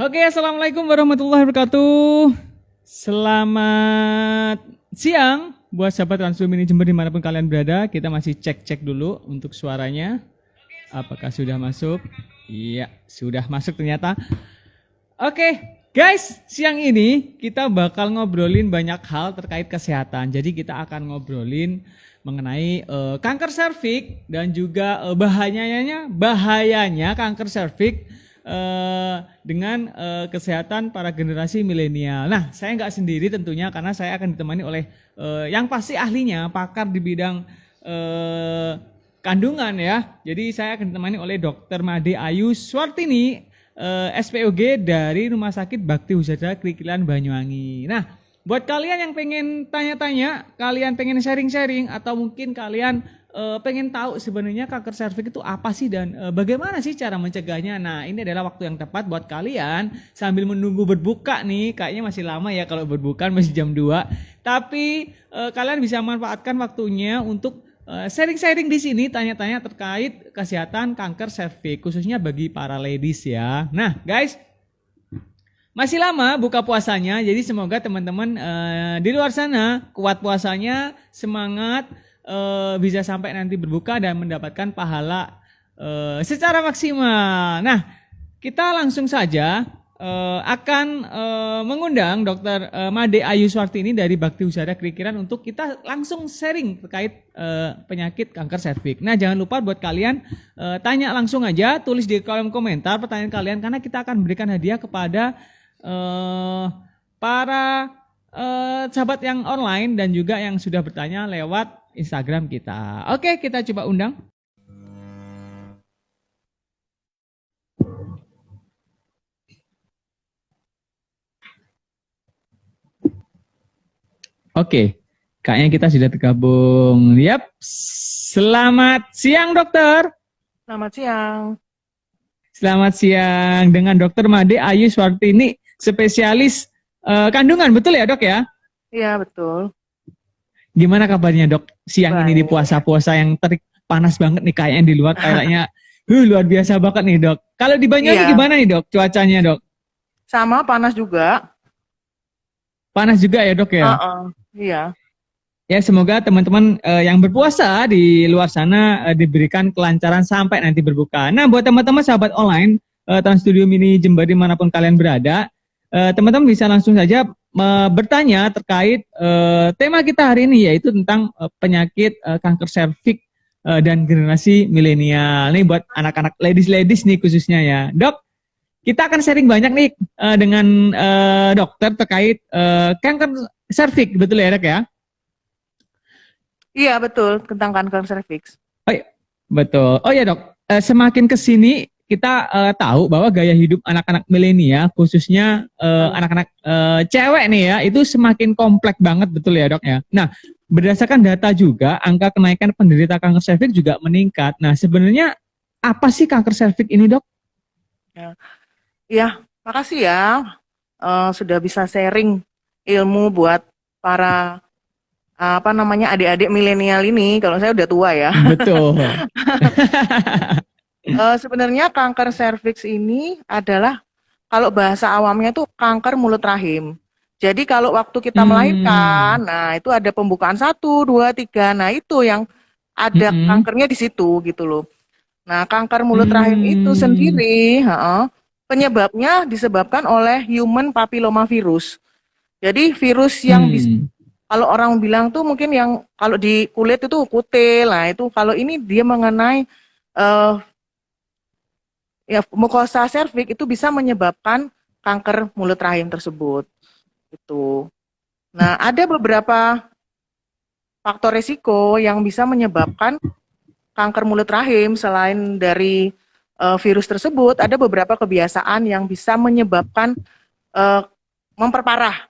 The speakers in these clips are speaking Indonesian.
Oke, assalamualaikum warahmatullahi wabarakatuh. Selamat siang buat sahabat Transmedia Mini Jember dimanapun kalian berada. Kita masih cek-cek dulu untuk suaranya. Apakah sudah masuk? Iya, sudah masuk ternyata. Oke, guys, siang ini kita bakal ngobrolin banyak hal terkait kesehatan. Jadi kita akan ngobrolin mengenai kanker serviks dan juga bahayanya kanker serviks dengan kesehatan para generasi milenial. Nah, saya nggak sendiri tentunya karena saya akan ditemani oleh yang pasti ahlinya, pakar di bidang kandungan ya. Jadi saya akan ditemani oleh Dr. Made Ayu Swartini, SPOG dari Rumah Sakit Bakti Husada Krikilan Banyuwangi. Nah, buat kalian yang pengen tanya-tanya, kalian pengen sharing-sharing, atau mungkin kalian pengen tahu sebenarnya kanker serviks itu apa sih dan bagaimana sih cara mencegahnya. Nah, ini adalah waktu yang tepat buat kalian sambil menunggu berbuka nih. Kayaknya masih lama ya kalau berbuka, masih jam 2. Tapi kalian bisa manfaatkan waktunya untuk sharing-sharing di sini, tanya-tanya terkait kesehatan kanker serviks khususnya bagi para ladies ya. Nah, guys, masih lama buka puasanya, jadi semoga teman-teman di luar sana kuat puasanya, semangat, bisa sampai nanti berbuka dan mendapatkan pahala secara maksimal. Nah, kita langsung saja akan mengundang Dr. Made Ayu Swartini dari Bakti Husada Krikilan untuk kita langsung sharing terkait penyakit kanker serviks. Nah, jangan lupa buat kalian tanya langsung aja, tulis di kolom komentar pertanyaan kalian karena kita akan berikan hadiah kepada para sahabat yang online dan juga yang sudah bertanya lewat Instagram kita. Oke, kita coba undang. Oke, kayaknya kita sudah tergabung. Yap, selamat siang dokter. Selamat siang. Selamat siang dengan Dr. Made Ayu Swartini, spesialis kandungan, betul ya dok ya? Iya, betul. Gimana kabarnya dok? Siang Baik. ini di puasa-puasa yang terik panas banget nih kayaknya di luar, kayaknya luar biasa banget nih dok. Kalau di Banyuwangi gimana nih dok cuacanya dok? Sama, panas juga. Panas juga ya dok ya? Iya. Ya semoga teman-teman yang berpuasa di luar sana diberikan kelancaran sampai nanti berbuka. Nah buat teman-teman sahabat online Trans Studio Mini Jember dimanapun kalian berada, teman-teman bisa langsung saja bertanya terkait tema kita hari ini yaitu tentang penyakit kanker serviks dan generasi milenial. Nih buat anak-anak ladies nih khususnya ya. Dok, kita akan sharing banyak nih dengan dokter terkait kanker serviks, betul ya dok ya? Iya, betul, tentang kanker serviks. Oh iya, betul. Oh ya dok, semakin kesini kita tahu bahwa gaya hidup anak-anak milenial, khususnya anak-anak cewek nih ya, itu semakin kompleks banget, betul ya dok ya. Nah, berdasarkan data juga, angka kenaikan penderita kanker serviks juga meningkat. Nah, sebenarnya apa sih kanker serviks ini dok? Ya, makasih ya sudah bisa sharing ilmu buat para adik-adik milenial ini. Kalau saya udah tua ya. Betul. Sebenarnya kanker serviks ini adalah kalau bahasa awamnya tuh kanker mulut rahim. Jadi kalau waktu kita melahirkan, nah itu ada pembukaan 1, 2, 3. Nah itu yang ada kankernya di situ gitu loh. Nah kanker mulut rahim itu sendiri, penyebabnya disebabkan oleh human papillomavirus. Jadi virus yang kalau orang bilang tuh mungkin yang kalau di kulit itu kutil. Nah itu kalau ini dia mengenai ya mukosa serviks itu bisa menyebabkan kanker mulut rahim tersebut. Itu. Nah, ada beberapa faktor risiko yang bisa menyebabkan kanker mulut rahim selain dari virus tersebut, ada beberapa kebiasaan yang bisa menyebabkan memperparah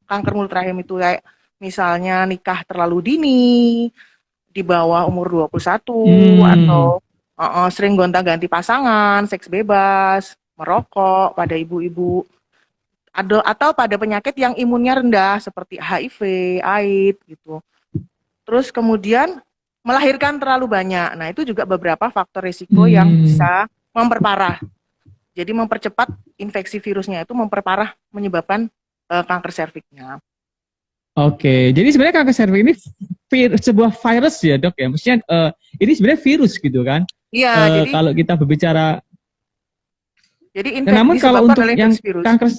kanker mulut rahim itu, kayak misalnya nikah terlalu dini, di bawah umur 21 atau sering gonta-ganti pasangan, seks bebas, merokok pada ibu-ibu, atau pada penyakit yang imunnya rendah seperti HIV, AIDS gitu. Terus kemudian melahirkan terlalu banyak. Nah, itu juga beberapa faktor risiko yang bisa memperparah Jadi mempercepat infeksi virusnya itu memperparah menyebabkan kanker serviksnya. Oke, jadi sebenarnya kanker serviks ini sebuah virus ya dok ya, maksudnya ini sebenarnya virus gitu kan. Iya, jadi Kalau kita berbicara, infeksi namun kalau disebabkan untuk oleh yang infeksi virus. kanker,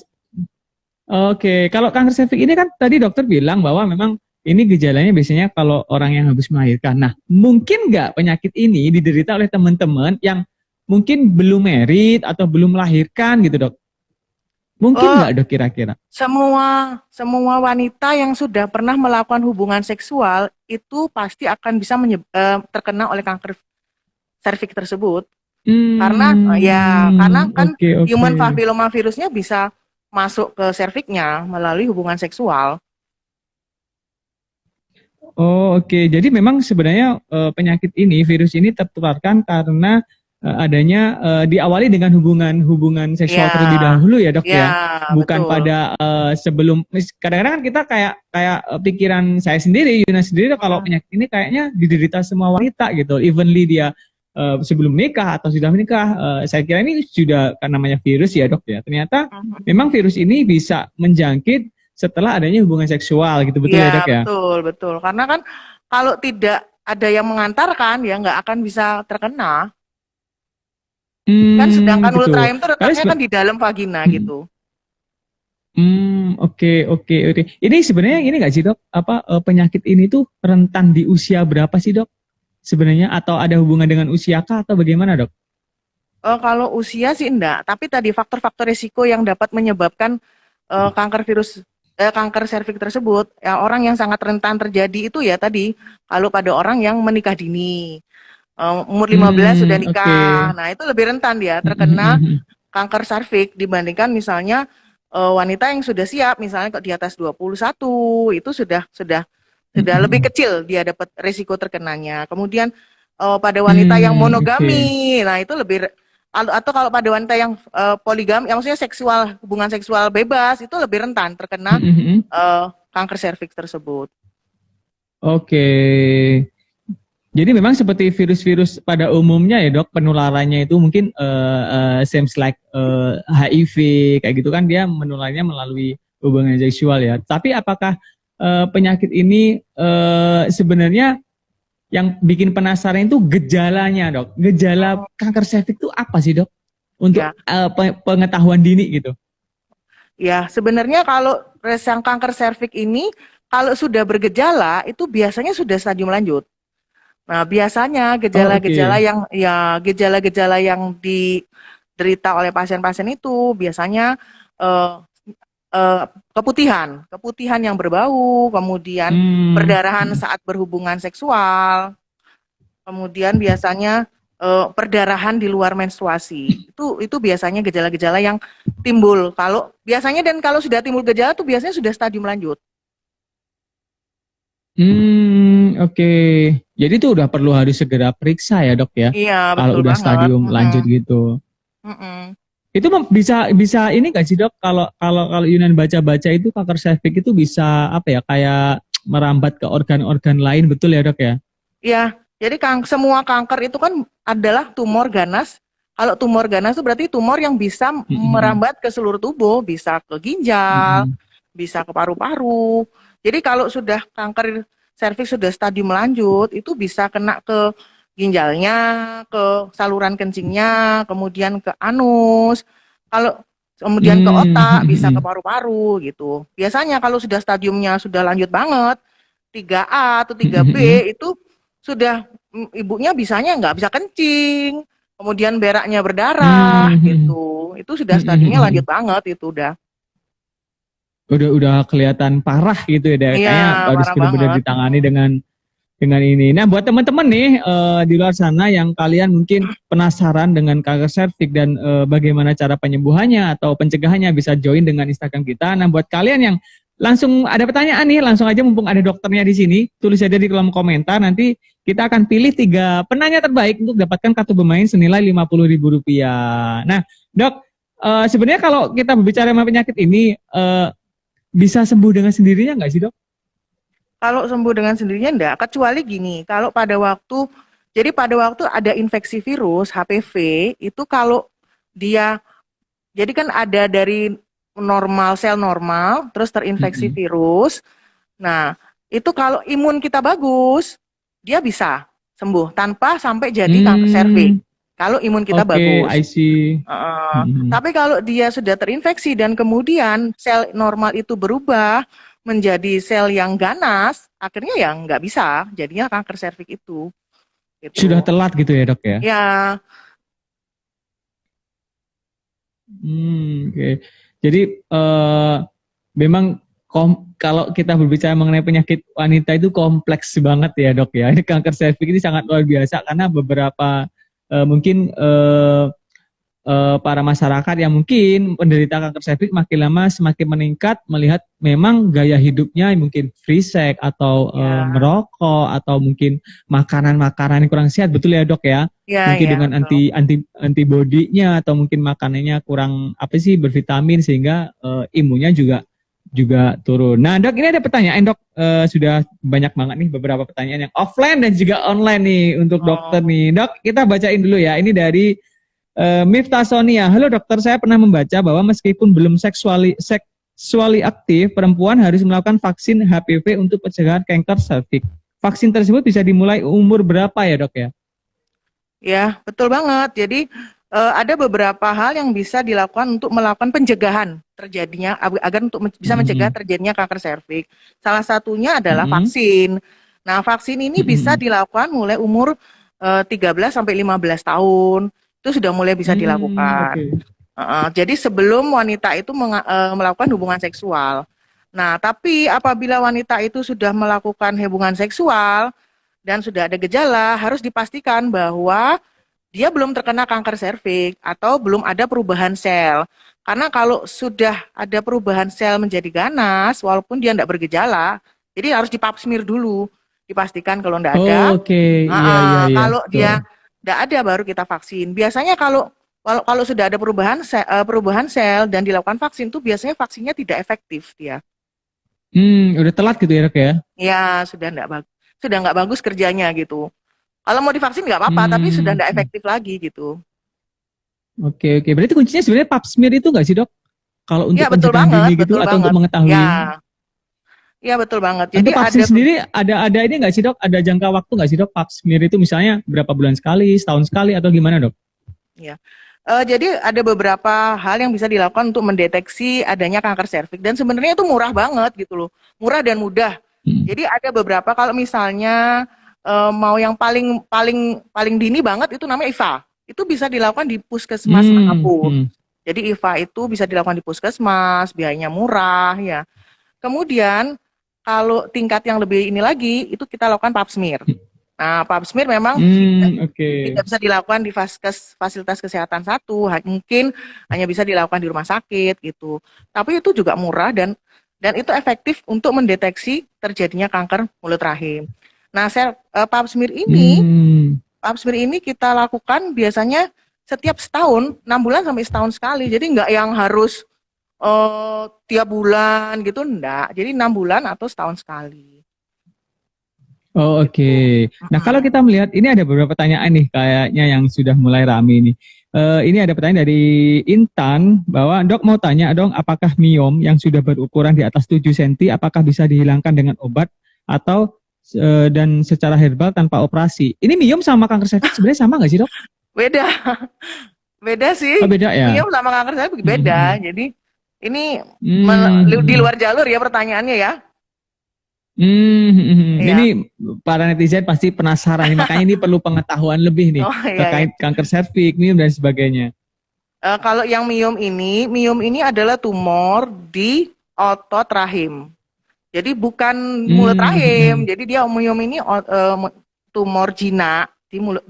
oke, kalau kanker serviks ini kan tadi dokter bilang bahwa memang ini gejalanya biasanya kalau orang yang habis melahirkan. Nah, mungkin nggak penyakit ini diderita oleh teman-teman yang mungkin belum merit atau belum melahirkan gitu dok? Mungkin Oh, nggak dok kira-kira? semua wanita yang sudah pernah melakukan hubungan seksual itu pasti akan bisa terkena oleh kanker serviks tersebut. Karena kan Oke, oke. human papilloma virusnya bisa masuk ke serviksnya melalui hubungan seksual. Oh, oke. Jadi memang sebenarnya penyakit ini, virus ini tertularkan karena adanya diawali dengan hubungan seksual Ya, terlebih dahulu ya, Dok ya, ya. Bukan betul. pada sebelum kadang-kadang kan kita kayak pikiran saya sendiri, Yuna sendiri kalau Hmm, penyakit ini kayaknya diderita semua wanita gitu. Evenly dia sebelum menikah atau sudah menikah, saya kira ini sudah kan namanya virus ya, Dok ya. Ternyata memang virus ini bisa menjangkit setelah adanya hubungan seksual gitu, betul ya, Ya, Dok ya? betul, betul. Karena kan kalau tidak ada yang mengantarkan, ya nggak akan bisa terkena. Kan sedangkan mulut Gitu. rahim itu Kali letaknya kan di dalam vagina gitu. oke, oke, oke. Ini sebenarnya ini nggak sih dok? Apa penyakit ini tuh rentan di usia berapa sih dok? Sebenarnya atau ada hubungan dengan usia kah atau bagaimana dok? Kalau usia sih enggak, tapi tadi faktor-faktor risiko yang dapat menyebabkan kanker serviks tersebut, ya orang yang sangat rentan terjadi itu ya tadi, kalau pada orang yang menikah dini, umur 15 sudah Oke. nikah, nah itu lebih rentan dia terkena kanker serviks dibandingkan misalnya wanita yang sudah siap, misalnya di atas 21 itu sudah lebih kecil dia dapat risiko terkenanya. Kemudian pada wanita yang Oke. monogami, nah itu lebih atau kalau pada wanita yang poligami, yang maksudnya hubungan seksual bebas itu lebih rentan terkena kanker serviks tersebut. Oke. Jadi memang seperti virus-virus pada umumnya ya dok, penularannya itu mungkin seems like HIV kayak gitu kan dia menularnya melalui hubungan seksual ya. Tapi apakah penyakit ini sebenarnya yang bikin penasaran itu gejalanya dok? Gejala kanker serviks itu apa sih dok? Untuk Ya, pengetahuan dini gitu. ya sebenarnya kalau yang kanker serviks ini kalau sudah bergejala itu biasanya sudah stadium lanjut. Nah, biasanya Oh gejala-gejala oke. yang diderita oleh pasien-pasien itu biasanya eh, keputihan yang berbau, kemudian Hmm. perdarahan saat berhubungan seksual, kemudian biasanya perdarahan di luar menstruasi. Itu biasanya gejala-gejala yang timbul kalau sudah timbul gejala itu biasanya sudah stadium lanjut. Oke. Jadi itu udah perlu harus segera periksa ya dok ya. Iya, Kalau betul udah banget. stadium lanjut gitu. Mm-mm. Itu bisa bisa ini nggak sih dok? Kalau kalau kalau Yunan baca-baca itu kanker serviks itu bisa apa ya kayak merambat ke organ-organ lain betul ya dok ya? Ya, jadi semua kanker itu kan adalah tumor ganas. Kalau tumor ganas itu berarti tumor yang bisa Mm-mm. merambat ke seluruh tubuh, bisa ke ginjal, Mm-mm. bisa ke paru-paru. Jadi kalau sudah kanker serviks sudah stadium lanjut, itu bisa kena ke ginjalnya, ke saluran kencingnya, kemudian ke anus. Kalau kemudian ke otak, bisa ke Mm-mm. paru-paru gitu. Biasanya kalau sudah stadiumnya sudah lanjut banget, 3A atau 3B Mm-mm. itu sudah ibunya bisanya nggak bisa kencing, kemudian beraknya berdarah Mm-mm. gitu. Itu sudah stadiumnya lanjut Mm-mm. banget itu udah. Udah kelihatan parah gitu ya, deh. Iya, Kayaknya harus parah benar-benar banget. ditangani dengan ini. Nah, buat teman-teman nih di luar sana yang kalian mungkin penasaran dengan kanker serviks dan bagaimana cara penyembuhannya atau pencegahannya bisa join dengan Instagram kita. Nah, buat kalian yang langsung ada pertanyaan nih, langsung aja mumpung ada dokternya di sini, tulis aja di kolom komentar. Nanti kita akan pilih 3 penanya terbaik untuk dapatkan kartu bermain senilai Rp50.000. Nah, dok, sebenarnya kalau kita berbicara mengenai penyakit ini, bisa sembuh dengan sendirinya nggak sih dok? Kalau sembuh dengan sendirinya enggak, kecuali gini, jadi pada waktu ada infeksi virus HPV itu kalau dia Jadi kan ada dari normal, sel normal, terus terinfeksi Mm-mm. virus. Nah, itu kalau imun kita bagus, dia bisa sembuh tanpa sampai jadi kanker serviks. Hmm, Kalau imun kita oke, bagus. I see. Mm-mm. Tapi kalau dia sudah terinfeksi dan kemudian sel normal itu berubah menjadi sel yang ganas, akhirnya ya nggak bisa, jadinya kanker serviks itu. Sudah Gitu. telat gitu ya, Dok ya? Ya, Oke. Jadi memang kalau kita berbicara mengenai penyakit wanita itu kompleks banget ya, Dok ya. Ini kanker serviks ini sangat luar biasa karena beberapa mungkin para masyarakat yang mungkin penderita kanker serviks makin lama semakin meningkat melihat memang gaya hidupnya mungkin free sex atau ya, merokok atau mungkin makanan-makanan yang kurang sehat, betul ya, Dok ya? ya, Mungkin ya, dengan betul. antibodinya atau mungkin makanannya kurang apa sih bervitamin sehingga imunnya juga turun. Nah, Dok, ini ada pertanyaan, Dok. Sudah banyak banget nih beberapa pertanyaan yang offline dan juga online nih untuk dokter Oh, nih. Dok, kita bacain dulu ya. Ini dari Miftah Sonia. Halo dokter, saya pernah membaca bahwa meskipun belum seksuali aktif, perempuan harus melakukan vaksin HPV untuk pencegahan kanker serviks. Vaksin tersebut bisa dimulai umur berapa ya, Dok ya? ya, betul banget. Jadi ada beberapa hal yang bisa dilakukan untuk melakukan pencegahan terjadinya agar untuk bisa mencegah Mm-mm. terjadinya kanker serviks. Salah satunya adalah Mm-mm. vaksin. Nah, vaksin ini bisa Mm-mm. dilakukan mulai umur 13 sampai 15 tahun. Itu sudah mulai bisa dilakukan. Oke. Jadi sebelum wanita itu melakukan hubungan seksual. Nah, tapi apabila wanita itu sudah melakukan hubungan seksual dan sudah ada gejala, harus dipastikan bahwa dia belum terkena kanker serviks atau belum ada perubahan sel. Karena kalau sudah ada perubahan sel menjadi ganas, walaupun dia tidak bergejala, jadi harus dipap smear dulu, dipastikan kalau tidak ada. Oke, iya iya iya, Kalau betul. dia tidak ada, baru kita vaksin. Biasanya kalau sudah ada perubahan sel dan dilakukan vaksin, tuh biasanya vaksinnya tidak efektif dia. Udah telat gitu ya, Dok ya? Ya sudah nggak bagus kerjanya gitu. Kalau mau divaksin nggak apa-apa, tapi sudah Hmm, nggak efektif lagi gitu. oke oke. Berarti kuncinya sebenarnya pap smear itu nggak sih, Dok? Kalau Ya untuk betul pencegahan banget, dini gitu betul atau untuk banget. Ya, mengetahui. ya betul banget. Jadi Untuk vaksin sendiri ada ini nggak sih, Dok? Ada jangka waktu nggak sih, Dok? Pap smear itu misalnya berapa bulan sekali, setahun sekali atau gimana, Dok? ya. Jadi ada beberapa hal yang bisa dilakukan untuk mendeteksi adanya kanker serviks dan sebenarnya itu murah banget gitu loh, murah dan mudah. Hmm. Jadi ada beberapa kalau misalnya mau yang paling paling paling dini banget itu namanya IVA. Itu bisa dilakukan di puskesmas Hmm, manapun. hmm, Jadi IVA itu bisa dilakukan di puskesmas, biayanya murah ya. Kemudian kalau tingkat yang lebih ini lagi itu kita lakukan pap smear. Nah, pap smear memang oke. tidak bisa dilakukan di fasilitas kesehatan satu, mungkin hanya bisa dilakukan di rumah sakit gitu. Tapi itu juga murah dan itu efektif untuk mendeteksi terjadinya kanker mulut rahim. Nah, pap smear ini, Hmm, kita lakukan biasanya setiap setahun, 6 bulan sampai setahun sekali. Jadi nggak yang harus tiap bulan gitu, enggak. Jadi 6 bulan atau setahun sekali. oh, oke. Gitu. Nah, kalau kita melihat ini ada beberapa pertanyaan nih kayaknya yang sudah mulai rame nih. Ini ada pertanyaan dari Intan bahwa dok mau tanya dong apakah miom yang sudah berukuran di atas 7 cm apakah bisa dihilangkan dengan obat atau dan secara herbal tanpa operasi. Ini miom sama kanker serviks sebenarnya sama nggak sih dok? Beda, beda sih. Oh beda ya? Miom sama kanker saya beda. Hmm, Jadi ini hmm, di hmm, luar jalur ya pertanyaannya ya. Ini Iya. para netizen pasti penasaran nih, makanya ini perlu pengetahuan lebih nih Oh iya ya. terkait kanker serviks, miom dan sebagainya. Kalau yang miom ini adalah tumor di otot rahim. Jadi bukan mulut Hmm, hmm, rahim. hmm, Jadi dia miom ini tumor jinak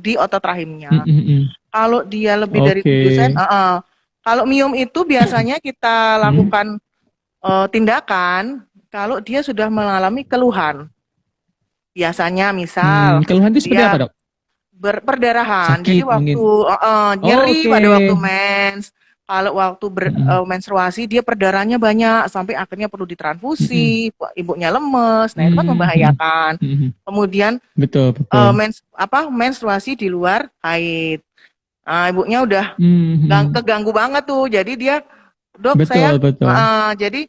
di otot rahimnya. hmm, hmm, hmm. Kalau dia lebih dari Oke. 7 cm, kalau miom itu biasanya kita Hmm. lakukan tindakan kalau dia sudah mengalami keluhan. Biasanya misal Keluhan itu seperti apa, dia Dok? perdarahan. Jadi Sakit waktu mungkin. Oh, nyeri oke. pada waktu mens, kalau waktu Mm-mm. menstruasi dia perdarahannya banyak sampai akhirnya perlu Mm-mm. ditransfusi, ibunya lemes. Nah, itu kan Mm-mm. membahayakan. Mm-mm. Kemudian Betul, betul. menstruasi di luar haid. Nah, ibunya udah Hmm. keganggu banget tuh. Jadi dia, dok saya, Betul, betul. jadi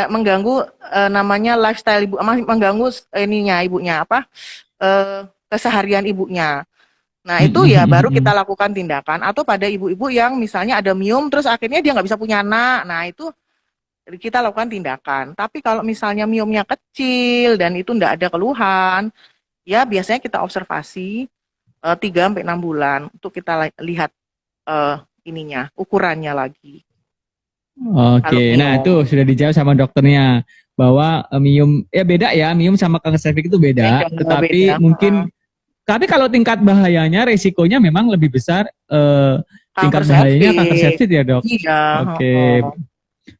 mengganggu namanya lifestyle ibu, mengganggu ininya ibunya apa keseharian ibunya. Nah itu ya baru kita lakukan tindakan. Atau pada ibu-ibu yang misalnya ada miom terus akhirnya dia nggak bisa punya anak. Nah itu kita lakukan tindakan. Tapi kalau misalnya miomnya kecil dan itu nggak ada keluhan, ya biasanya kita observasi 3 sampai 6 bulan untuk kita lihat ininya, ukurannya lagi. Kalau Oke, nah itu miom. sudah dijawab sama dokternya bahwa miom ya beda ya, miom sama kanker serviks itu beda, Beda, beda. tetapi mungkin tapi kalau tingkat bahayanya resikonya memang lebih besar Kanker tingkat bahayanya kanker serviks. serviks ya, Dok. Iya. Oke.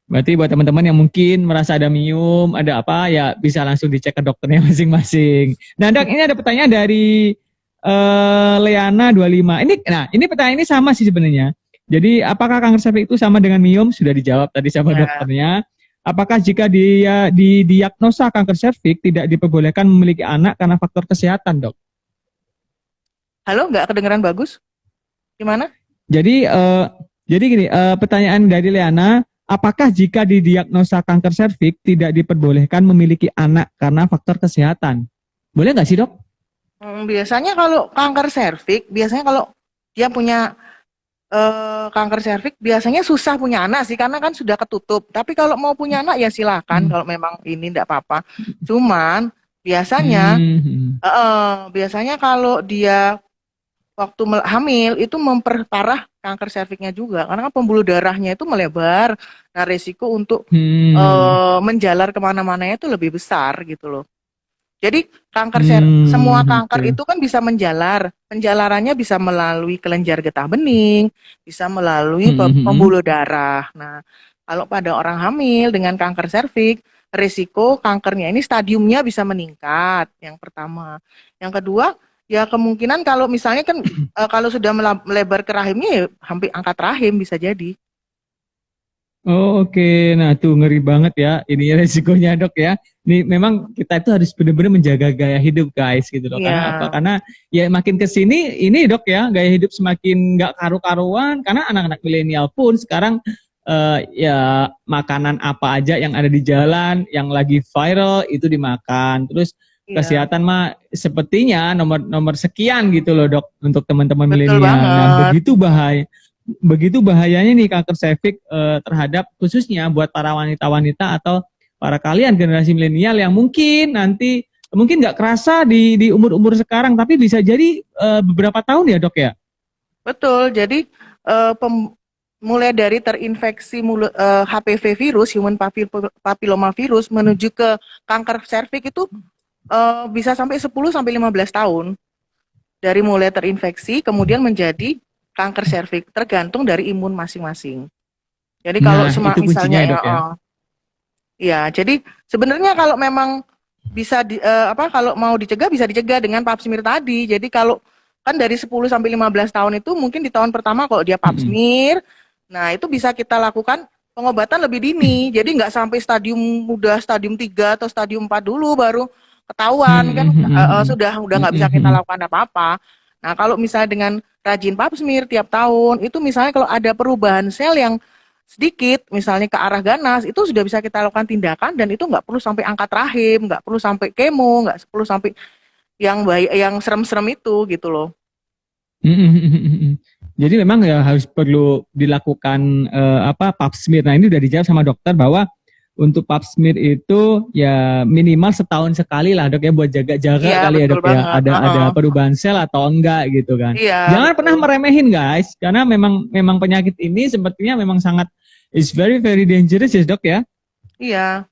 Berarti buat teman-teman yang mungkin merasa ada miom, ada apa ya bisa langsung dicek ke dokternya masing-masing. Nah, Dok, ini ada pertanyaan dari Leana 25. Ini pertanyaan ini sama sih sebenarnya. Jadi, apakah kanker serviks itu sama dengan miom? Sudah dijawab tadi sama Ya. dokternya. Apakah jika dia didiagnosa kanker serviks tidak diperbolehkan memiliki anak karena faktor kesehatan, Dok? Halo, nggak kedengeran bagus? Gimana? Jadi, gini, pertanyaan dari Leana, apakah jika didiagnosa kanker serviks tidak diperbolehkan memiliki anak karena faktor kesehatan? Boleh nggak sih, Dok? Biasanya kalau kanker serviks, biasanya kalau dia punya kanker serviks, biasanya susah punya anak sih, karena kan sudah ketutup. Tapi kalau mau punya anak ya silakan, Hmm. kalau memang ini enggak apa-apa. Cuman biasanya, Hmm. biasanya kalau dia waktu hamil itu memperparah kanker serviksnya juga, karena kan pembuluh darahnya itu melebar. Nah, resiko untuk Hmm. menjalar kemana-mana itu lebih besar gitu loh. Jadi semua kanker Oke. itu kan bisa menjalar. Penjalarannya bisa melalui kelenjar getah bening, bisa melalui Hmm. pembuluh darah. Nah, kalau pada orang hamil dengan kanker serviks, risiko kankernya ini stadiumnya bisa meningkat. Yang pertama. Yang kedua, ya kemungkinan kalau misalnya kan kalau sudah melebar ke rahimnya ya hampir angkat rahim bisa jadi. Oh, oke. Nah, tuh ngeri banget ya. Ini resikonya, Dok ya. Ini memang kita itu harus benar-benar menjaga gaya hidup, guys, gitu loh. Iya, Karena apa? Karena ya makin ke sini ini, Dok ya, gaya hidup semakin nggak karu-karuan karena anak-anak milenial pun sekarang ya makanan apa aja yang ada di jalan yang lagi viral itu dimakan. Terus iya, kesehatan mah sepertinya nomor sekian gitu loh, Dok, untuk teman-teman betul milenial. Nah, banget. begitu bahayanya nih kanker serviks terhadap khususnya buat para wanita-wanita atau para kalian generasi milenial yang mungkin nggak kerasa di umur-umur sekarang tapi bisa jadi beberapa tahun ya, Dok ya. Betul. Jadi eh, pem- mulai dari terinfeksi HPV virus, human papilloma virus menuju ke kanker serviks itu bisa sampai 10 sampai 15 tahun dari mulai terinfeksi kemudian menjadi kanker serviks tergantung dari imun masing-masing. Jadi kalau Nah, itu kuncinya misalnya ya, Dok ya. ya, jadi sebenarnya kalau memang bisa kalau mau dicegah bisa dicegah dengan pap smear tadi. Jadi kalau kan dari 10 sampai 15 tahun itu mungkin di tahun pertama kalau dia pap Mm-mm. smear, nah itu bisa kita lakukan pengobatan lebih dini. Jadi nggak sampai stadium 3 atau stadium 4 dulu baru ketahuan kan Mm-mm. sudah nggak bisa kita Mm-mm. lakukan apa-apa. Nah, kalau misalnya dengan rajin pap smear tiap tahun, itu misalnya kalau ada perubahan sel yang sedikit, misalnya ke arah ganas, itu sudah bisa kita lakukan tindakan dan itu nggak perlu sampai angkat rahim, nggak perlu sampai kemo, nggak perlu sampai yang serem-serem itu gitu loh. Mm-mm. Jadi memang ya harus perlu dilakukan pap smear. Nah, ini udah dijawab sama dokter bahwa untuk pap smear itu ya minimal setahun sekali lah, Dok ya, buat jaga-jaga Iya, kali ya, betul Dok ya. banget. Ada perubahan sel atau enggak gitu kan. Iya, Jangan pernah betul. meremehin, guys, karena memang penyakit ini sepertinya memang sangat is very very dangerous ya, Dok ya. Iya,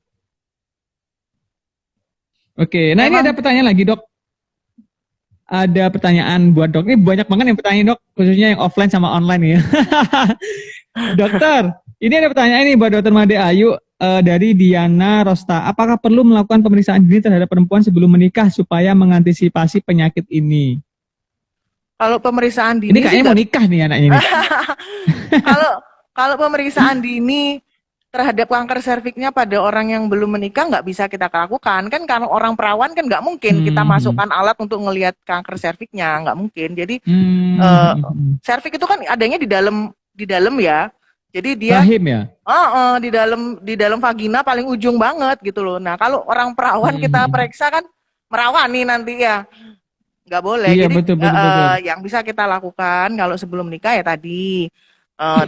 Oke, nah ini ada memang. pertanyaan lagi, Dok. Ada pertanyaan buat Dok. Ini banyak banget yang pertanyaan, Dok, khususnya yang offline sama online ya. Dokter, ini ada pertanyaan ini buat Dokter Made Ayu dari Diana Rosta. Apakah perlu melakukan pemeriksaan dini terhadap perempuan sebelum menikah supaya mengantisipasi penyakit ini? Kalau pemeriksaan Ini dini sih kayaknya mau nggak. nikah nih anaknya ini. Kalau kalau pemeriksaan dini terhadap kanker serviknya pada orang yang belum menikah nggak bisa kita lakukan kan, karena orang perawan kan nggak mungkin kita Hmm. masukkan alat untuk ngelihat kanker serviknya, nggak mungkin. Jadi eh, Hmm. servik itu kan adanya di dalam ya. Jadi dia Rahim ya? di dalam vagina paling ujung banget gitu loh. Nah, kalau orang perawan kita Hmm. periksa kan merawan nih nanti ya. Nggak boleh. Iya Jadi betul betul betul. yang bisa kita lakukan kalau sebelum nikah ya tadi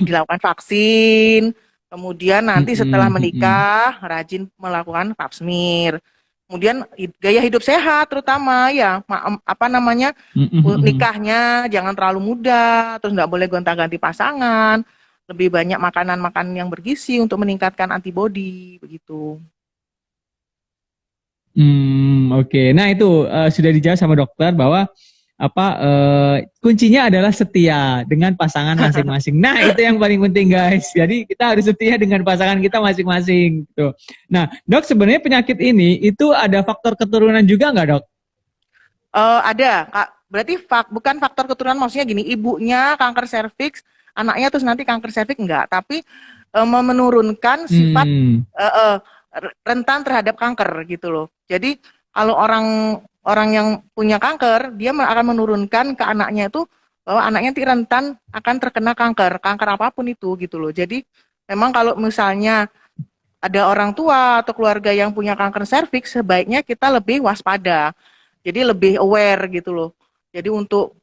dilakukan vaksin, kemudian nanti setelah Mm-mm, mm-mm, menikah rajin melakukan pap smear. Kemudian gaya hidup sehat terutama ya, apa namanya, mm-mm, mm-mm. nikahnya jangan terlalu muda, terus nggak boleh gonta-ganti pasangan, lebih banyak makanan-makanan yang bergizi untuk meningkatkan antibodi begitu. Oke. Nah itu sudah dijawab sama dokter bahwa apa kuncinya adalah setia dengan pasangan masing-masing. Nah itu yang paling penting guys. Jadi kita harus setia dengan pasangan kita masing-masing. Gitu. Nah dok sebenarnya penyakit ini itu ada faktor keturunan juga nggak dok? Ada, Kak. Berarti bukan faktor keturunan, maksudnya gini, ibunya kanker serviks, anaknya terus nanti kanker serviks enggak, tapi menurunkan sifat Hmm. eh, eh, rentan terhadap kanker gitu loh. Jadi kalau orang orang yang punya kanker, dia akan menurunkan ke anaknya itu bahwa anaknya nanti rentan akan terkena kanker, kanker apapun itu gitu loh. Jadi memang kalau misalnya ada orang tua atau keluarga yang punya kanker serviks, sebaiknya kita lebih waspada. Jadi lebih aware gitu loh. Jadi untuk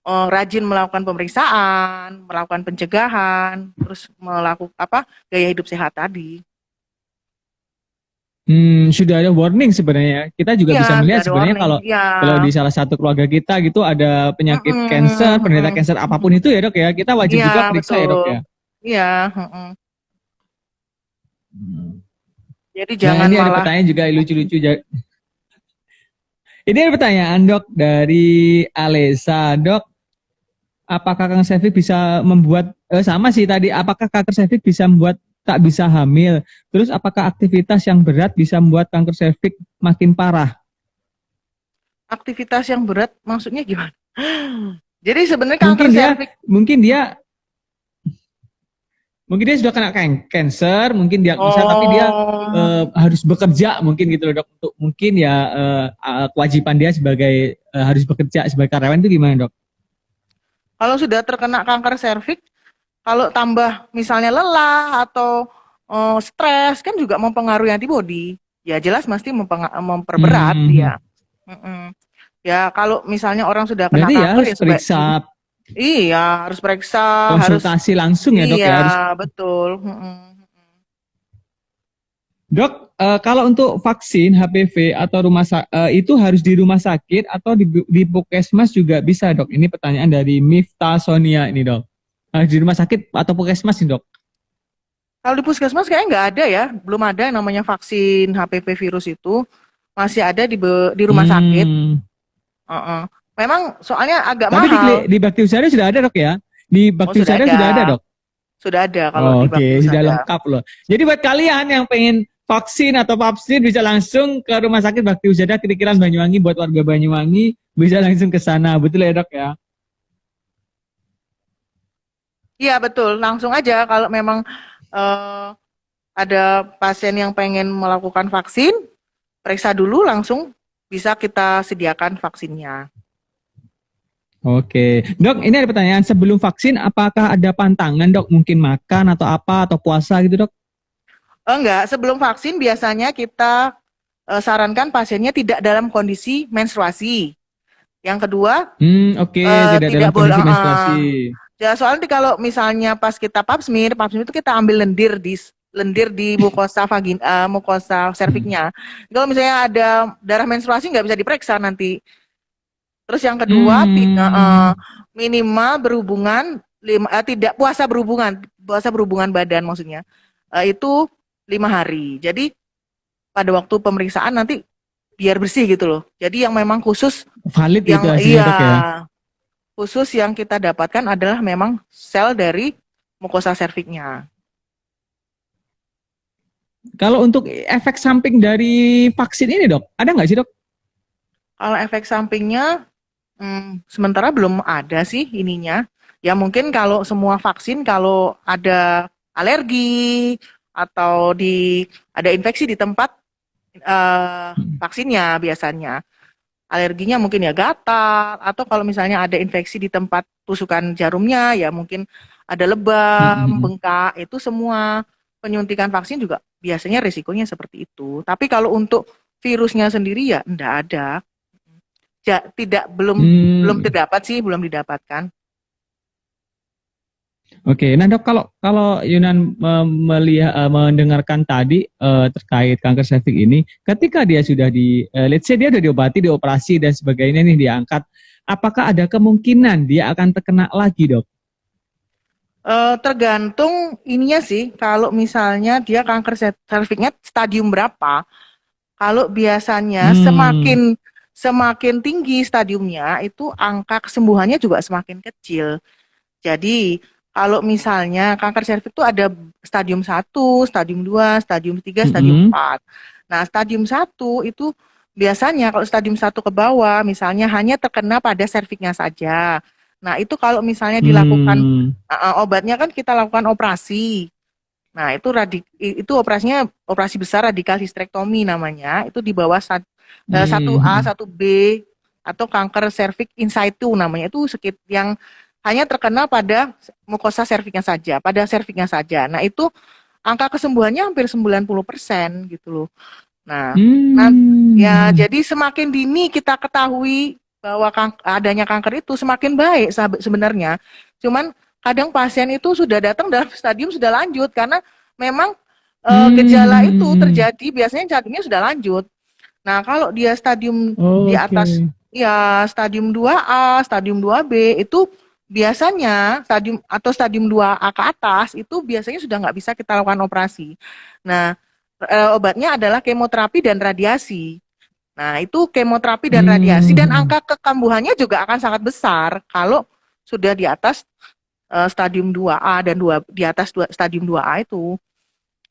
rajin melakukan pemeriksaan, melakukan pencegahan, terus melakukan apa, gaya hidup sehat tadi. Sudah ada warning sebenarnya. Kita juga Iya, bisa sudah melihat ada sebenarnya warning. kalau Iya. kalau di salah satu keluarga kita gitu ada penyakit Mm-mm, cancer, penderita mm-mm, cancer apapun mm-mm. itu ya dok ya, kita wajib Iya, juga periksa ya betul. dok ya. Iya, mm-mm. Hmm. Jadi Nah jangan ini ada malah. pertanyaan juga lucu-lucu. Ini ada pertanyaan dok dari Alesa. Dok, apakah kanker cervix bisa membuat sama sih tadi? Apakah kanker cervix bisa membuat tak bisa hamil? Terus apakah aktivitas yang berat bisa membuat kanker cervix makin parah? Aktivitas yang berat maksudnya gimana? Jadi sebenarnya kanker Mungkin dia, serviks. mungkin dia mungkin dia sudah kena cancer, mungkin diagnosa, tapi dia Oh, harus bekerja mungkin gitu loh dok. Untuk mungkin ya kewajiban dia sebagai harus bekerja sebagai karyawan itu gimana dok? kalau sudah terkena kanker serviks, kalau tambah misalnya lelah atau stres kan juga mempengaruhi antibodi. Ya jelas pasti memperberat Hmm, dia. Mm-mm. Ya kalau misalnya orang sudah kena berarti ya kanker harus ya sebaik periksa iya harus periksa, harus konsultasi langsung ya dok iya ya. Harus betul. Mm-mm. dok kalau untuk vaksin HPV atau itu harus di rumah sakit atau di puskesmas juga bisa dok. Ini pertanyaan dari Mifta Sonia ini dok. Harus di rumah sakit atau puskesmas nih dok? Kalau di puskesmas kayaknya nggak ada ya, belum ada yang namanya vaksin HPV virus itu, masih ada di rumah sakit. Hmm. Uh-uh. Memang soalnya agak Tapi mahal. di Bakti Usaha sudah ada dok ya? Di Oh Bakti sudah Usaha ada, sudah ada dok? kalau di Bakti Oke, sudah Husada. lengkap loh. Jadi buat kalian yang pengen vaksin atau vaksin bisa langsung ke Rumah Sakit Bakti Usaha Kerikilan Banyuwangi buat warga Banyuwangi bisa langsung ke sana. Betul ya dok ya? Iya betul, langsung aja kalau memang eh, ada pasien yang pengen melakukan vaksin, periksa dulu langsung bisa kita sediakan vaksinnya. Oke, dok ini ada pertanyaan sebelum vaksin apakah ada pantangan dok? Mungkin makan atau apa atau puasa gitu dok? Enggak, sebelum vaksin biasanya kita sarankan pasiennya tidak dalam kondisi menstruasi. Yang kedua, Oke, tidak tidak dalam boleh. kondisi menstruasi. Ya, soalnya kalau misalnya pas kita pap smear itu kita ambil lendir di mukosa mukosa serviknya. Kalau misalnya ada darah menstruasi nggak bisa diperiksa nanti. Terus yang kedua, Hmm, minimal berhubungan tidak puasa berhubungan badan maksudnya. Itu 5 hari. Jadi pada waktu pemeriksaan nanti biar bersih gitu loh. Jadi yang memang khusus valid itu yang hasilnya iya dok ya? khusus yang kita dapatkan adalah memang sel dari mukosa serviknya. Kalau untuk efek samping dari vaksin ini dok, ada nggak sih dok? Kalau efek sampingnya, sementara belum ada sih ininya. Ya mungkin kalau semua vaksin kalau ada alergi, atau ada infeksi di tempat vaksinnya biasanya. Alerginya mungkin ya gatal, atau kalau misalnya ada infeksi di tempat tusukan jarumnya ya mungkin ada lebam, Mm-mm. bengkak, itu semua penyuntikan vaksin juga biasanya risikonya seperti itu. Tapi kalau untuk virusnya sendiri ya enggak ada. Tidak, belum Hmm, terdapat sih, belum didapatkan. oke. Nah dok, kalau kalau Yunan melihat mendengarkan tadi terkait kanker serviks ini, ketika dia sudah let's say dia sudah diobati, dioperasi dan sebagainya nih diangkat, apakah ada kemungkinan dia akan terkena lagi dok? Tergantung ininya sih, kalau misalnya dia kanker serviksnya stadium berapa. Kalau biasanya Hmm, semakin tinggi stadiumnya, itu angka kesembuhannya juga semakin kecil. Jadi, kalau misalnya kanker serviks itu ada stadium 1, stadium 2, stadium 3, stadium mm-mm, 4. Nah, stadium 1 itu biasanya kalau stadium 1 ke bawah, misalnya hanya terkena pada serviksnya saja. Nah, itu kalau misalnya dilakukan hmm, obatnya kan kita lakukan operasi. Nah, itu operasinya operasi besar radikal histrektomi namanya. Itu di bawah 1A, hmm, 1B atau kanker serviks in situ namanya. Itu yang hanya terkena pada mukosa serviksnya saja, pada serviksnya saja. Nah, itu angka kesembuhannya hampir 90% gitu loh. Nah, ya hmm. jadi semakin dini kita ketahui bahwa adanya kanker itu semakin baik sebenarnya. Cuman kadang pasien itu sudah datang dalam stadium sudah lanjut karena memang gejala itu Hmm. terjadi biasanya stadiumnya sudah lanjut. Nah, kalau dia stadium di atas Oke. ya stadium 2A, stadium 2B itu biasanya stadium 2A ke atas itu biasanya sudah nggak bisa kita lakukan operasi. Nah, obatnya adalah kemoterapi dan radiasi. Nah, itu kemoterapi dan radiasi dan Hmm. angka kekambuhannya juga akan sangat besar kalau sudah di atas stadium 2A dan di atas stadium 2A itu.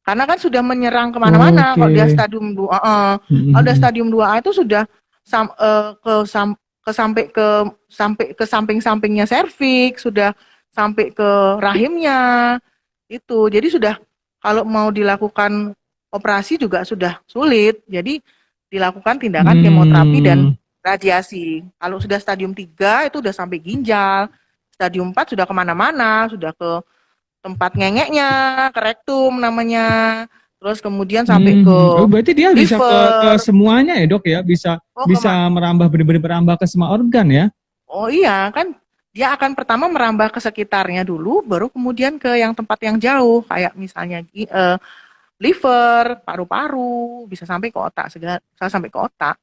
Karena kan sudah menyerang kemana-mana. Oke. Kalau dia stadium 2, kalau udah Hmm. stadium 2A itu sudah sampai ke samping-sampingnya serviks, sudah sampai ke rahimnya itu. Jadi sudah kalau mau dilakukan operasi juga sudah sulit. Jadi dilakukan tindakan kemoterapi dan Hmm. radiasi. Kalau sudah stadium 3 itu sudah sampai ginjal. Stadium 4 sudah kemana-mana, sudah ke tempat ngengeknya, ke rektum namanya, terus kemudian sampai ke Hmm. Oh, berarti dia bisa ke liver. semuanya ya, Dok ya? Bisa Oh, bisa merambah benar-benar merambah ke semua organ ya? oh iya kan dia akan pertama merambah ke sekitarnya dulu, baru kemudian ke yang tempat yang jauh, kayak misalnya liver, paru-paru, bisa sampai ke otak, segala sampai ke otak.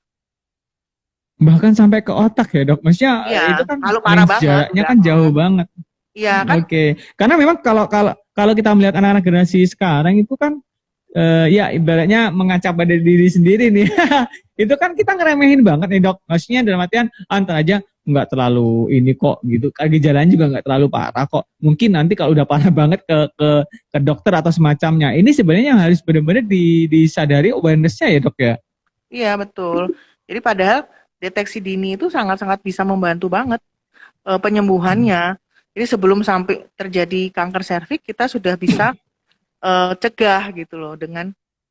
Bahkan sampai ke otak ya, Dok. Maksudnya Iya, itu kan kalau parah range banget jaraknya udah. kan jauh banget. Iya kan? Oke. Karena memang kalau kalau kalau kita melihat anak-anak generasi sekarang itu kan ya ibaratnya mengacap pada diri sendiri nih. Itu kan kita ngeremehin banget nih dok. Maksudnya dalam artian antar aja nggak terlalu ini kok gitu. Gejalanya juga nggak terlalu parah kok. Mungkin nanti kalau udah parah banget ke dokter atau semacamnya. Ini sebenarnya yang harus benar-benar disadari awareness-nya ya dok ya. Iya betul. Jadi padahal deteksi dini itu sangat-sangat bisa membantu banget penyembuhannya. Jadi sebelum sampai terjadi kanker serviks kita sudah bisa cegah gitu loh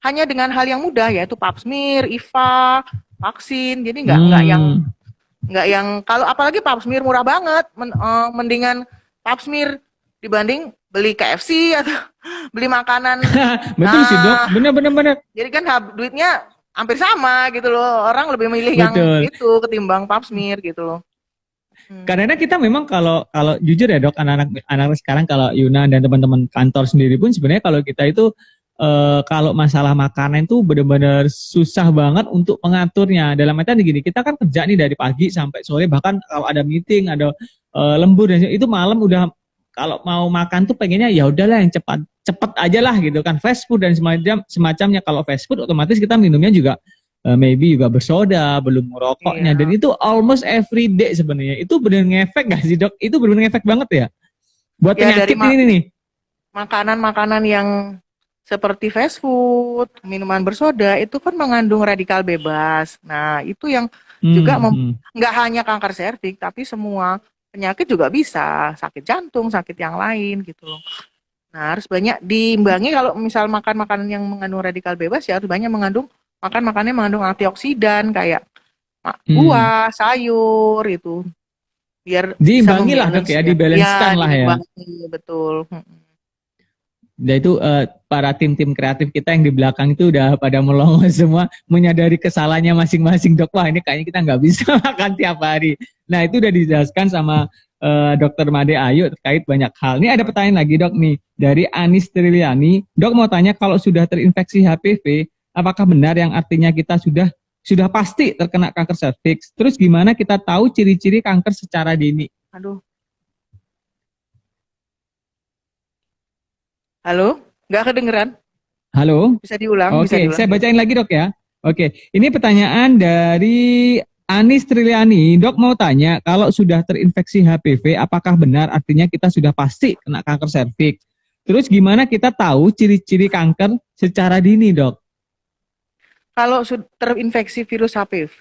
hanya dengan hal yang mudah yaitu pap smear, IVA, vaksin. Jadi Hmm. nggak yang kalau apalagi pap smear murah banget, mendingan pap smear dibanding beli KFC atau beli makanan. Betul sih dok. Nah, Benar-benar benar. jadi kan duitnya hampir sama gitu loh. Orang lebih milih yang Betul. itu ketimbang pap smear gitu loh. Hmm. Karena kita memang kalau kalau jujur ya dok, anak-anak sekarang kalau Yuna dan teman-teman kantor sendiri pun sebenarnya kalau kita itu kalau masalah makanan itu benar-benar susah banget untuk mengaturnya. Dalam artian gini, kita kan kerja nih dari pagi sampai sore, bahkan kalau ada meeting, ada lembur dan itu malam udah kalau mau makan tuh pengennya ya udahlah yang cepat cepat aja lah gitu kan, fast food dan semacamnya. Kalau fast food otomatis kita minumnya juga maybe juga bersoda, belum merokoknya, dan Iya. itu almost every day sebenarnya. Itu benar ngefek gak sih dok? Itu benar ngefek banget ya buat Ya dari penyakit ini nih. makanan-makanan yang seperti fast food, minuman bersoda itu kan mengandung radikal bebas. Nah, itu yang juga Hmm, hmm. nggak hanya kanker serviks, tapi semua penyakit juga bisa, sakit jantung, sakit yang lain gitu loh. Nah, harus banyak diimbangi kalau misal makan makanan yang mengandung radikal bebas ya harus banyak makan makanan yang mengandung antioksidan kayak Hmm. buah, sayur itu biar bisa Diimbangi lah dok membalance ya, ya. Ya, dibalanskan lah ya. diimbangi betul. Dan itu para tim-tim kreatif kita yang di belakang itu udah pada melongo semua, menyadari kesalahannya masing-masing dok. Wah ini kayaknya kita nggak bisa makan tiap hari. Nah itu udah dijelaskan sama Dokter Made Ayu terkait banyak hal. Ini ada pertanyaan lagi dok nih dari Anis Triliani. Dok mau tanya kalau sudah terinfeksi HPV, apakah benar yang artinya kita sudah pasti terkena kanker serviks? Terus gimana kita tahu ciri-ciri kanker secara dini? Aduh, halo, nggak kedengeran? Halo? Bisa diulang, bisa Oke, diulang. saya bacain lagi dok ya. Oke, ini pertanyaan dari Anis Triliani. Dok mau tanya, kalau sudah terinfeksi HPV, apakah benar artinya kita sudah pasti kena kanker serviks? Terus gimana kita tahu ciri-ciri kanker secara dini dok? Kalau sudah terinfeksi virus HPV,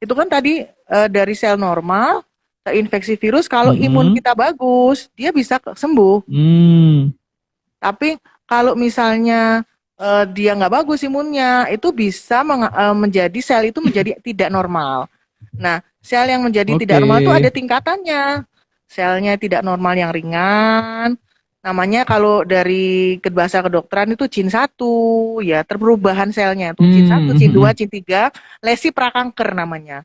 itu kan tadi dari sel normal terinfeksi virus, kalau imun Mm-mm. kita bagus, dia bisa sembuh. Hmm. Tapi kalau misalnya dia nggak bagus imunnya, itu bisa menjadi sel itu menjadi tidak normal. Nah, sel yang menjadi tidak Oke. normal itu ada tingkatannya. Selnya tidak normal yang ringan, namanya kalau dari bahasa kedokteran itu jin 1, ya perubahan selnya itu jin 1, jin 2, Hmm. jin 3, lesi prakanker namanya.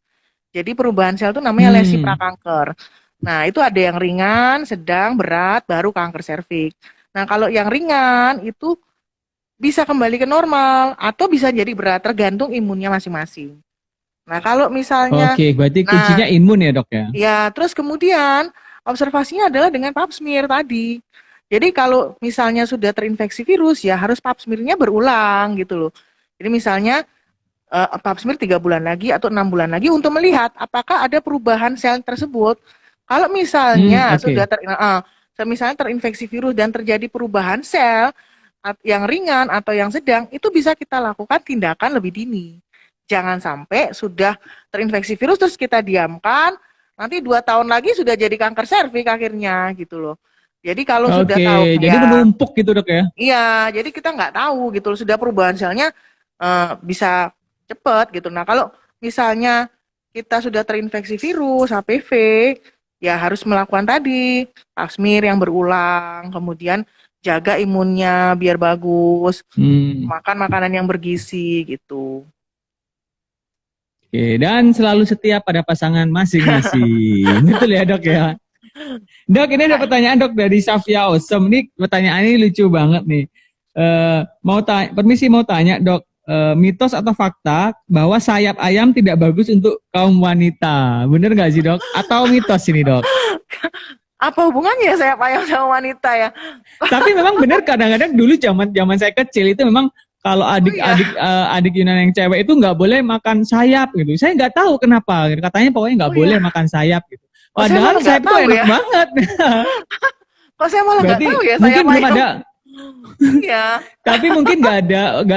Jadi perubahan sel itu namanya lesi Hmm. prakanker. Nah, itu ada yang ringan, sedang, berat, baru kanker serviks. Nah, kalau yang ringan itu bisa kembali ke normal atau bisa jadi berat tergantung imunnya masing-masing. Nah, kalau misalnya, Oke, berarti kuncinya nah, imun ya dok ya? ya terus kemudian observasinya adalah dengan pap smear tadi. Jadi kalau misalnya sudah terinfeksi virus ya harus pap smear-nya berulang gitu loh. Jadi misalnya pap smear 3 bulan lagi atau 6 bulan lagi untuk melihat apakah ada perubahan sel tersebut. Kalau misalnya Oke. misalnya terinfeksi virus dan terjadi perubahan sel yang ringan atau yang sedang, itu bisa kita lakukan tindakan lebih dini. Jangan sampai sudah terinfeksi virus terus kita diamkan, nanti 2 tahun lagi sudah jadi kanker serviks akhirnya gitu loh. Jadi kalau sudah tahu Oke, jadi ya, menumpuk gitu dok ya? iya, jadi kita nggak tahu gitu loh, sudah perubahan selnya bisa cepat gitu. Nah kalau misalnya kita sudah terinfeksi virus HPV, ya harus melakukan tadi pap smear yang berulang, kemudian jaga imunnya biar bagus, Hmm. makan makanan yang bergizi gitu. Oke, dan selalu setia pada pasangan masing-masing. Betul ya dok ya? Dok, ini ada pertanyaan dok dari Safia Osem. Ini pertanyaan ini lucu banget nih. Permisi mau tanya dok, mitos atau fakta bahwa sayap ayam tidak bagus untuk kaum wanita. Bener nggak sih dok? Atau mitos ini dok? Apa hubungannya saya payah sama wanita ya? Tapi memang bener kadang-kadang dulu zaman saya kecil itu memang kalau Oh iya, adik Yunan yang cewek itu nggak boleh makan sayap gitu. Saya nggak tahu kenapa. Katanya pokoknya oh nggak boleh iya. makan sayap gitu. Oh saya Padahal malah nggak sayap itu tahu enak ya. banget. Kok saya malah nggak Berarti tahu ya saya mungkin belum payah. ada, Iya, tapi mungkin nggak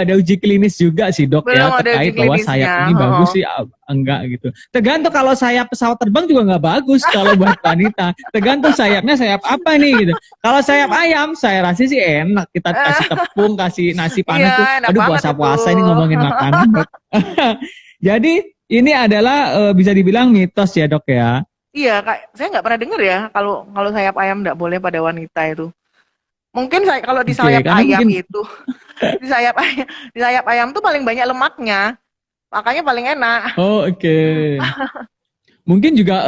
ada uji klinis juga sih dok belum ya ada uji terkait bahwa sayap klinisnya. ini bagus sih enggak gitu. Tergantung kalau sayap pesawat terbang juga nggak bagus kalau buat wanita. Tergantung sayapnya sayap apa nih gitu. Kalau sayap ayam saya rasa sih enak. Kita kasih tepung, kasih nasi panas tuh. Iya, enak Aduh banget itu. puasa-puasa ini ngomongin makanan dok. Jadi ini adalah bisa dibilang mitos ya dok ya. Iya, Kak, saya nggak pernah dengar ya kalau kalau sayap ayam nggak boleh pada wanita itu. Mungkin saya kalau di Oke, sayap karena ayam mungkin itu, di sayap ayam tuh paling banyak lemaknya, makanya paling enak. oke. Mungkin juga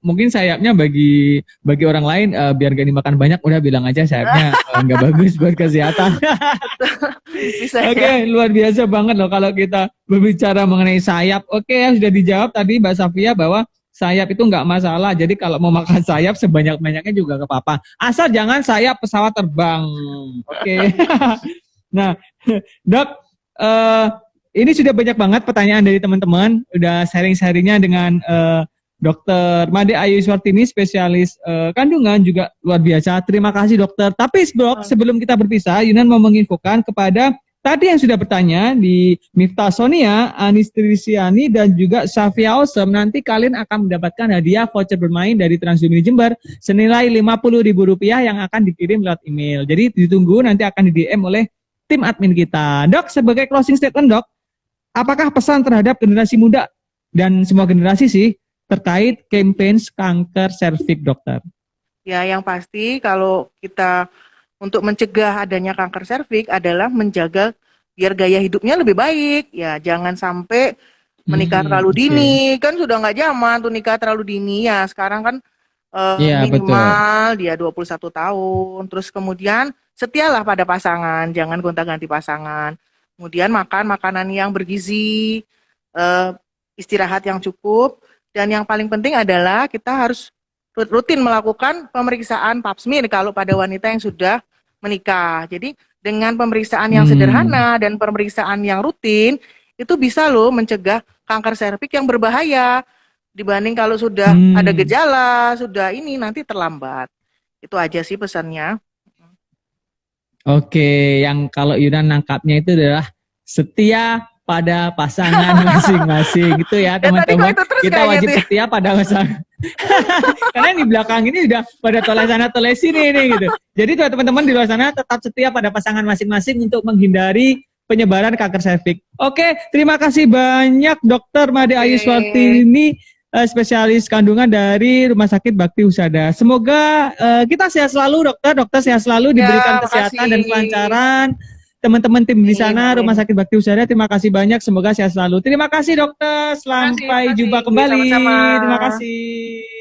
mungkin sayapnya bagi orang lain biar gak dimakan banyak udah bilang aja sayapnya nggak bagus buat kesehatan. Bisa Oke, ya. luar biasa banget loh kalau kita berbicara mengenai sayap. Oke, ya sudah dijawab tadi Mbak Safia bahwa sayap itu nggak masalah. Jadi kalau mau makan sayap sebanyak-banyaknya juga gak apa-apa. Asal jangan sayap pesawat terbang. Oke. Nah, Dok, eh, ini sudah banyak banget pertanyaan dari teman-teman. Udah sharing-sharingnya dengan Dokter Made Ayu Swartini, spesialis kandungan juga luar biasa. Terima kasih dokter. Tapi Dok, sebelum kita berpisah, Yunan mau menginfokan kepada tadi yang sudah bertanya di Miftah Sonia, Anis Trisiani, dan juga Safia Awesome, nanti kalian akan mendapatkan hadiah voucher bermain dari Transmini Jember senilai Rp50.000 yang akan dikirim lewat email. Jadi ditunggu, nanti akan di-DM oleh tim admin kita. Dok, sebagai closing statement, Dok, apakah pesan terhadap generasi muda dan semua generasi sih terkait campaign kanker serviks, dokter? Ya, yang pasti kalau kita untuk mencegah adanya kanker serviks adalah menjaga biar gaya hidupnya lebih baik. Ya, jangan sampai menikah terlalu dini. Kan sudah nggak zaman tuh nikah terlalu dini ya. Sekarang kan minimal betul. Dia 21 tahun. Terus kemudian setialah pada pasangan, jangan gonta-ganti pasangan. Kemudian makan makanan yang bergizi, istirahat yang cukup, dan yang paling penting adalah kita harus rutin melakukan pemeriksaan pap smear kalau pada wanita yang sudah menikah. Jadi dengan pemeriksaan yang sederhana dan pemeriksaan yang rutin, itu bisa loh mencegah kanker serviks yang berbahaya. Dibanding kalau sudah ada gejala, sudah ini nanti terlambat. Itu aja sih pesannya. Oke, yang kalau Yunan nangkapnya itu adalah setia pada pasangan masing-masing gitu ya teman-teman. Kita wajib setia pada pasangan. Karena di belakang ini udah pada toleh sana toleh sini nih gitu. Jadi teman-teman di luar sana tetap setia pada pasangan masing-masing untuk menghindari penyebaran kanker serviks. Oke, terima kasih banyak Dokter Made Ayu Swartini, spesialis kandungan dari Rumah Sakit Bakti Husada. Semoga kita sehat selalu, dokter sehat selalu, diberikan kesehatan dan kelancaran. Teman-teman tim di sana Rumah Sakit Bakti Husada, terima kasih banyak, semoga sehat selalu. Terima kasih dokter, sampai jumpa kembali. Sama-sama. Terima kasih.